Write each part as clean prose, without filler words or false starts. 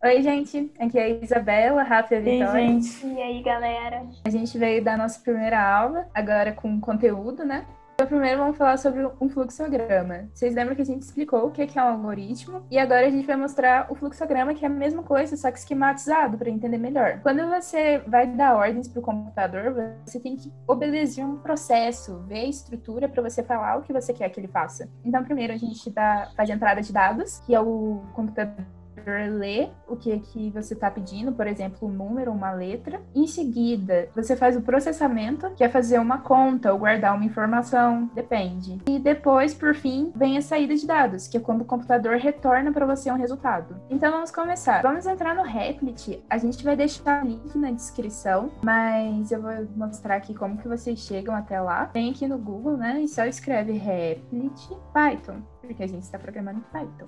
Oi, gente. Aqui é a Isabela, Rafa e a Ei, Vitória. gente. E aí, galera? A gente veio dar nossa primeira aula, agora com conteúdo, né? Então, primeiro vamos falar sobre um fluxograma. Vocês lembram que a gente explicou o que é um algoritmo? E agora a gente vai mostrar o fluxograma, que é a mesma coisa, só que esquematizado, para entender melhor. Quando você vai dar ordens para o computador, você tem que obedecer um processo, ver a estrutura para você falar o que você quer que ele faça. Então, primeiro a gente faz a entrada de dados, que é o computador ler o que você está pedindo, por exemplo, um número, uma letra. Em seguida, você faz o processamento, que é fazer uma conta ou guardar uma informação, depende. E depois, por fim, vem a saída de dados, que é quando o computador retorna para você um resultado. Então vamos começar. Vamos entrar no Replit. A gente vai deixar o link na descrição, mas eu vou mostrar aqui como que vocês chegam até lá. Vem aqui no Google, né, e só escreve Replit Python, porque a gente está programando em Python.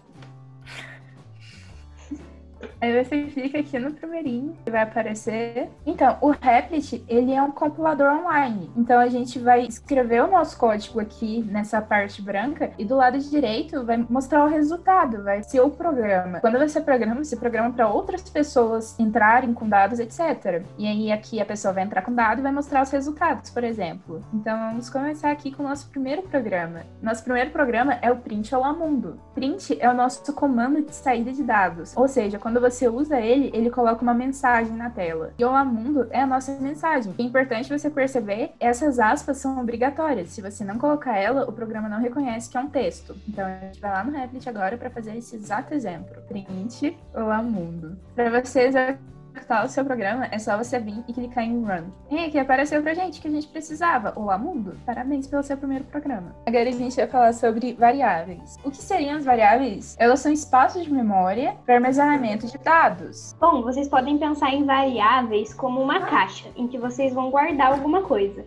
Aí você clica aqui no primeirinho que vai aparecer. Então, o Replit, ele é um compilador online. Então, a gente vai escrever o nosso código aqui nessa parte branca e do lado direito vai mostrar o resultado, vai ser o programa. Quando você programa para outras pessoas entrarem com dados, etc. E aí aqui a pessoa vai entrar com dado e vai mostrar os resultados, por exemplo. Então, vamos começar aqui com o nosso primeiro programa. Nosso primeiro programa é o print Olá Mundo. Print é o nosso comando de saída de dados. Ou seja, quando você usa ele, ele coloca uma mensagem na tela. E Olá Mundo é a nossa mensagem. É importante você perceber, essas aspas são obrigatórias. Se você não colocar ela, o programa não reconhece que é um texto. Então a gente vai lá no Replit agora para fazer esse exato exemplo. Print Olá Mundo. Para vocês executar o seu programa, é só você vir e clicar em Run. E aqui apareceu pra gente que a gente precisava. Olá, mundo! Parabéns pelo seu primeiro programa. Agora a gente vai falar sobre variáveis. O que seriam as variáveis? Elas são espaços de memória para armazenamento de dados. Bom, vocês podem pensar em variáveis como uma caixa, em que vocês vão guardar alguma coisa.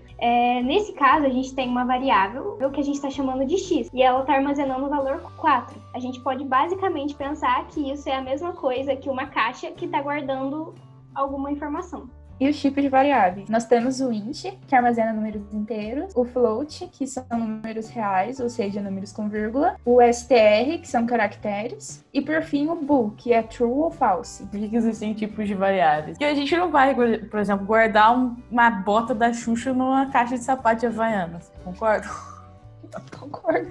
Nesse caso, a gente tem uma variável, que a gente está chamando de x, e ela está armazenando o valor 4. A gente pode basicamente pensar que isso é a mesma coisa que uma caixa que está guardando alguma informação. E os tipos de variáveis? Nós temos o int, que armazena números inteiros, o float, que são números reais, ou seja, números com vírgula, o str, que são caracteres, e por fim o bool, que é true ou false. Por que existem tipos de variáveis? Porque a gente não vai, por exemplo, guardar uma bota da Xuxa numa caixa de sapato de Havaianas. Concordo? Concordo.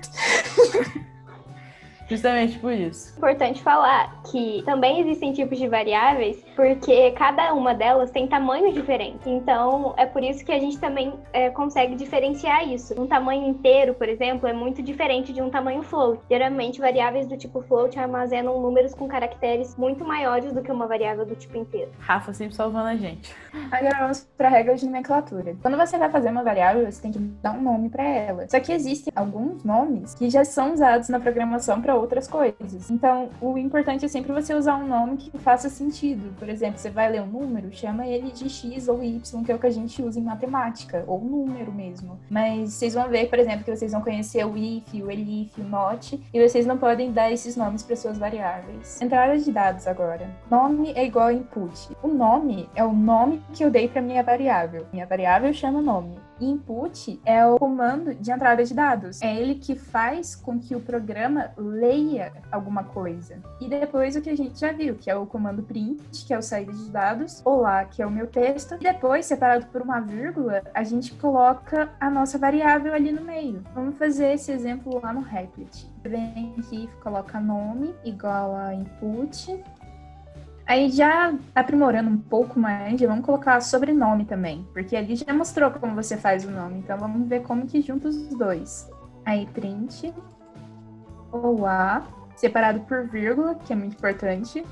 Justamente por isso. Importante falar que também existem tipos de variáveis porque cada uma delas tem tamanhos diferentes. Então, é por isso que a gente também consegue diferenciar isso. Um tamanho inteiro, por exemplo, é muito diferente de um tamanho float. Geralmente, variáveis do tipo float armazenam números com caracteres muito maiores do que uma variável do tipo inteiro. Rafa sempre salvando a gente. Agora vamos para a regra de nomenclatura. Quando você vai fazer uma variável, você tem que dar um nome para ela. Só que existem alguns nomes que já são usados na programação para outras coisas. Então, o importante é sempre você usar um nome que faça sentido. Por exemplo, você vai ler um número, chama ele de X ou Y, que é o que a gente usa em matemática, ou número mesmo. Mas vocês vão ver, por exemplo, que vocês vão conhecer o if, o elif, o not, e vocês não podem dar esses nomes para suas variáveis. Entrada de dados agora. Nome é igual a input. O nome é o nome que eu dei para minha variável. Minha variável chama nome. Input é o comando de entrada de dados. É ele que faz com que o programa leia alguma coisa. E depois o que a gente já viu, que é o comando print, que é o saída de dados, olá, que é o meu texto. E depois, separado por uma vírgula, a gente coloca a nossa variável ali no meio. Vamos fazer esse exemplo lá no Replit. Vem aqui e coloca nome igual a input. Aí já aprimorando um pouco mais, vamos colocar sobrenome também, porque ali já mostrou como você faz o nome, então vamos ver como que junta os dois. Aí print, olá, separado por vírgula, que é muito importante,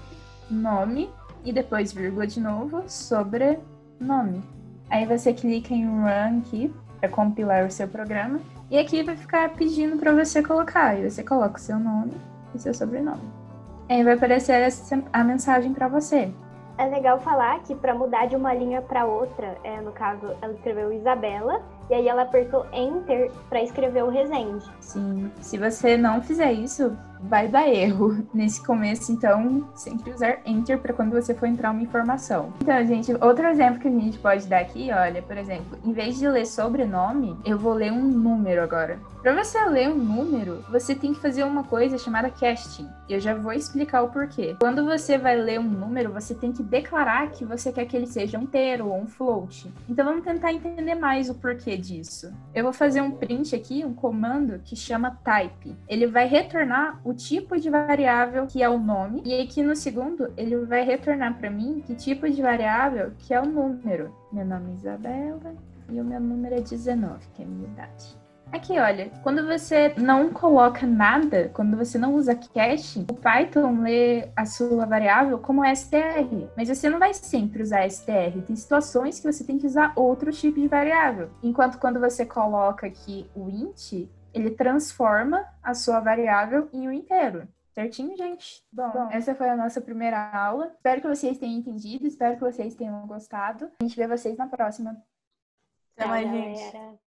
nome, e depois vírgula de novo, sobrenome. Aí você clica em Run aqui, para compilar o seu programa, e aqui vai ficar pedindo para você colocar, e você coloca o seu nome e seu sobrenome. Aí vai aparecer a mensagem para você. É legal falar que para mudar de uma linha para outra, no caso, ela escreveu Isabela, e aí ela apertou Enter para escrever o Rezende. Sim, se você não fizer isso, vai dar erro. Nesse começo, então, sempre usar Enter para quando você for entrar uma informação. Então, gente, outro exemplo que a gente pode dar aqui, olha, por exemplo, em vez de ler sobrenome, eu vou ler um número agora. Para você ler um número, você tem que fazer uma coisa chamada casting. E eu já vou explicar o porquê. Quando você vai ler um número, você tem que declarar que você quer que ele seja um inteiro ou um float. Então vamos tentar entender mais o porquê disso. Eu vou fazer um print aqui, um comando que chama type. Ele vai retornar o tipo de variável que é o nome. E aqui no segundo, ele vai retornar para mim que tipo de variável que é o número. Meu nome é Isabela e o meu número é 19, que é a minha idade. Aqui, olha, quando você não coloca nada, quando você não usa cache, o Python lê a sua variável como str, mas você não vai sempre usar str. Tem situações que você tem que usar outro tipo de variável. Enquanto quando você coloca aqui o int, ele transforma a sua variável em um inteiro. Certinho, gente? Bom, essa foi a nossa primeira aula. Espero que vocês tenham entendido, espero que vocês tenham gostado. A gente vê vocês na próxima. Até mais, Tchau, gente. galera.